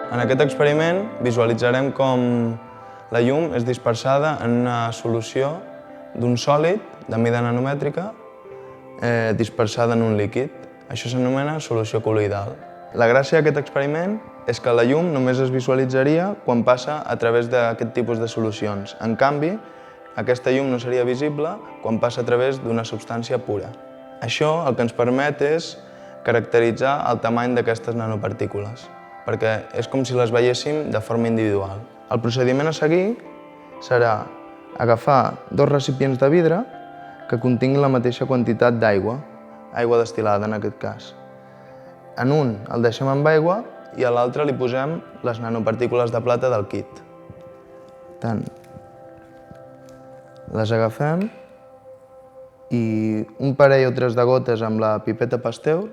En aquest experiment visualitzarem com la llum és dispersada en una solució d'un sòlid de mida nanomètrica dispersada en un líquid. Això s'anomena solució col·loidal. La gràcia d'aquest experiment és que la llum només es visualitzaria quan passa a través d'aquest tipus de solucions. En canvi, aquesta llum no seria visible quan passa a través d'una substància pura. Això el que ens permet és caracteritzar el tamany d'aquestes nanopartícules, perquè és com si les veiéssim de forma individual. El procediment a seguir serà agafar dos recipients de vidre que continguin la mateixa quantitat d'aigua, aigua destil·lada en aquest cas. En un el deixem amb aigua i a l'altre li posem les nanopartícules de plata del kit. Tant, les agafem i un parell o tres de gotes amb la pipeta Pasteur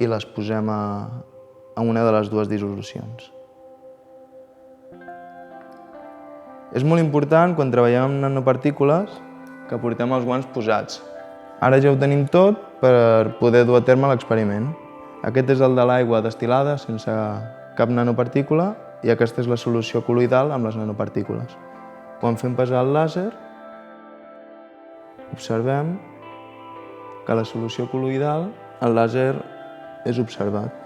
i les posem a una de les dues dissolucions. És molt important, quan treballem amb nanopartícules, que portem els guants posats. Ara ja ho tenim tot per poder dur a terme l'experiment. Aquest és el de l'aigua destil·lada sense cap nanopartícula i aquesta és la solució col·loidal amb les nanopartícules. Quan fem passar el làser, observem que a la solució col·loidal el làser és observat.